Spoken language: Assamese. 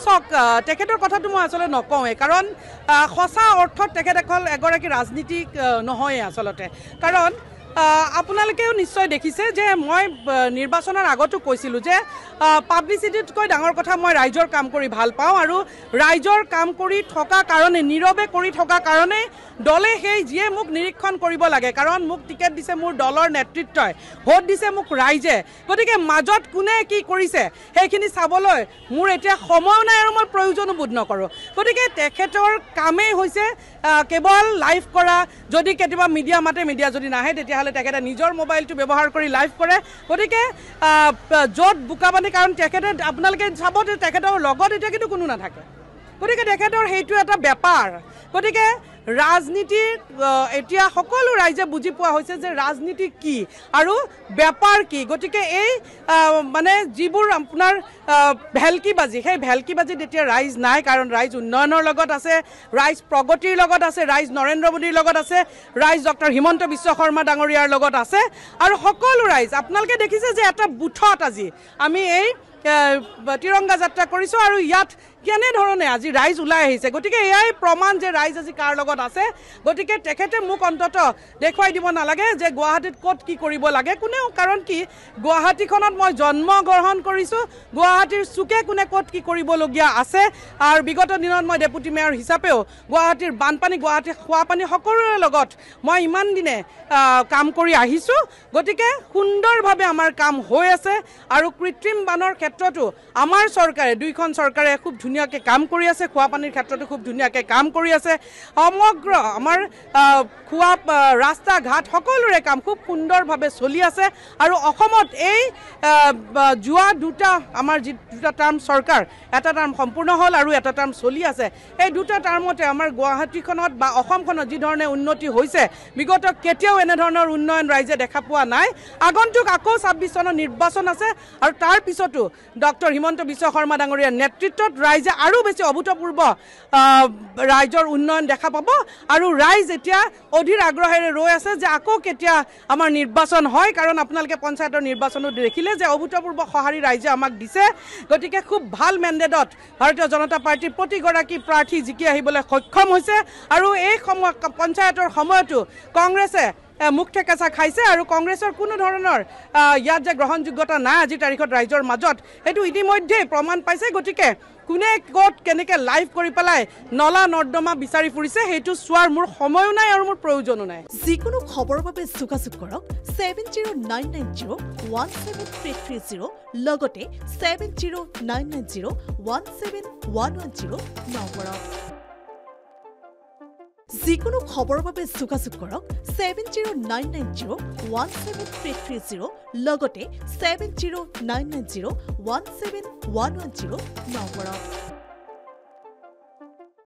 চাওক তেখেতৰ কথাটো মই আচলতে নকওঁৱেই কাৰণ সঁচা অৰ্থত তেখেত এগৰাকী ৰাজনীতিক নহয় আচলতে কাৰণ আপোনালোকেও নিশ্চয় দেখিছে যে মই নিৰ্বাচনৰ আগতো কৈছিলোঁ যে পাব্লিচিটিতকৈ ডাঙৰ কথা মই ৰাইজৰ কাম কৰি ভাল পাওঁ আৰু ৰাইজৰ কাম কৰি থকা কাৰণে নীৰৱে কৰি থকা কাৰণে দলে সেই যিয়ে মোক নিৰীক্ষণ কৰিব লাগে কাৰণ মোক টিকেট দিছে মোৰ দলৰ নেতৃত্বই ভোট দিছে মোক ৰাইজে গতিকে মাজত কোনে কি কৰিছে সেইখিনি চাবলৈ মোৰ এতিয়া সময় নাই আৰু মই প্ৰয়োজনো বোধ নকৰোঁ গতিকে তেখেতৰ কামেই হৈছে কেৱল লাইভ কৰা যদি কেতিয়াবা মিডিয়া মাতে মিডিয়া যদি নাহে তেতিয়াহ'লে তেখেতে নিজৰ মোবাইলটো ব্যৱহাৰ কৰি লাইভ কৰে গতিকে য'ত বোকাবানি কাৰণ তেখেতে আপোনালোকে চাব যে তেখেতৰ লগত এতিয়া কিন্তু কোনো নাথাকে গতিকে তেখেতৰ সেইটো এটা বেপাৰ গতিকে ৰাজনীতি এতিয়া সকলো ৰাইজে বুজি পোৱা হৈছে যে ৰাজনীতি কি আৰু বেপাৰ কি গতিকে এই মানে যিবোৰ আপোনাৰ ভেলকিবাজি সেই ভেলকিবাজিত এতিয়া ৰাইজ নাই কাৰণ ৰাইজ উন্নয়নৰ লগত আছে ৰাইজ প্ৰগতিৰ লগত আছে ৰাইজ নৰেন্দ্ৰ মোদীৰ লগত আছে ৰাইজ ডক্টৰ হিমন্ত বিশ্ব শৰ্মা ডাঙৰীয়াৰ লগত আছে আৰু সকলো ৰাইজ আপোনালোকে দেখিছে যে এটা বুথত আজি আমি এই তিৰংগা যাত্ৰা কৰিছোঁ আৰু ইয়াত কেনেধৰণে আজি ৰাইজ ওলাই আহিছে গতিকে এয়াই প্ৰমাণ যে ৰাইজ আজি কাৰ লগত আছে গতিকে তেখেতে মোক অন্তত দেখুৱাই দিব নালাগে যে গুৱাহাটীত ক'ত কি কৰিব লাগে কোনেও কাৰণ কি গুৱাহাটীখনত মই জন্মগ্ৰহণ কৰিছোঁ গুৱাহাটীৰ চুকে কোনে ক'ত কি কৰিবলগীয়া আছে আৰু বিগত দিনত মই ডেপুটি মেয়ৰ হিচাপেও গুৱাহাটীৰ বানপানী গুৱাহাটীৰ খোৱাপানী সকলোৰে লগত মই ইমান দিনে কাম কৰি আহিছোঁ গতিকে সুন্দৰভাৱে আমাৰ কাম হৈ আছে আৰু কৃত্ৰিম বানৰ ক্ষেত্ৰতো আমাৰ চৰকাৰে দুইখন চৰকাৰে খুব ধুনীয়াকৈ কাম কৰি আছে খোৱাপানীৰ ক্ষেত্ৰতো খুব ধুনীয়াকৈ কাম কৰি আছে সমগ্ৰ আমাৰ খোৱা ৰাস্তা ঘাট সকলোৰে কাম খুব সুন্দৰভাৱে চলি আছে আৰু অসমত এই যোৱা আমাৰ যি দুটা টাৰ্ম চৰকাৰ এটা টাৰ্ম সম্পূৰ্ণ হ'ল আৰু এটা টাৰ্ম চলি আছে এই দুটা টাৰ্মতে আমাৰ গুৱাহাটীখনত বা অসমখনত যি ধৰণে উন্নতি হৈছে বিগত কেতিয়াও এনেধৰণৰ উন্নয়ন ৰাইজে দেখা পোৱা নাই আগন্তুক আকৌ ২৬ চনৰ নিৰ্বাচন আছে আৰু তাৰ পিছতো ডক্টৰ হিমন্ত বিশ্ব শৰ্মা ডাঙৰীয়াৰ নেতৃত্বত ৰাইজে আৰু বেছি অভূতপূৰ্ব ৰাইজৰ উন্নয়ন দেখা পাব আৰু ৰাইজ এতিয়া অধীৰ আগ্ৰহেৰে ৰৈ আছে যে আকৌ কেতিয়া আমাৰ নিৰ্বাচন হয় কাৰণ আপোনালোকে পঞ্চায়তৰ নিৰ্বাচনত দেখিলে যে অভূতপূৰ্ব সঁহাৰি ৰাইজে আমাক দিছে গতিকে খুব ভাল মেণ্ডেটত ভাৰতীয় জনতা পাৰ্টীৰ প্ৰতিগৰাকী প্ৰাৰ্থী জিকি আহিবলৈ সক্ষম হৈছে আৰু এই পঞ্চায়তৰ সময়তো কংগ্ৰেছে মুখ ঠেকেচা খাইছে আৰু কংগ্ৰেছৰ কোনো ধৰণৰ ইয়াত যে গ্ৰহণযোগ্যতা নাই আজিৰ তাৰিখত ৰাইজৰ মাজত সেইটো ইতিমধ্যেই প্ৰমাণ পাইছে গতিকে কোনে ক'ত কেনেকৈ লাইভ কৰি পেলাই নলা নৰ্দমা বিচাৰি ফুৰিছে সেইটো চোৱাৰ মোৰ সময়ো নাই আৰু মোৰ প্ৰয়োজনো নাই যিকোনো খবৰৰ বাবে যোগাযোগ কৰক 7099017330 লগতে 7099017110 নম্বৰত যিকোনো খবৰৰ বাবে যোগাযোগ কৰক 7099017330 লগতে 7099017110 নম্বৰত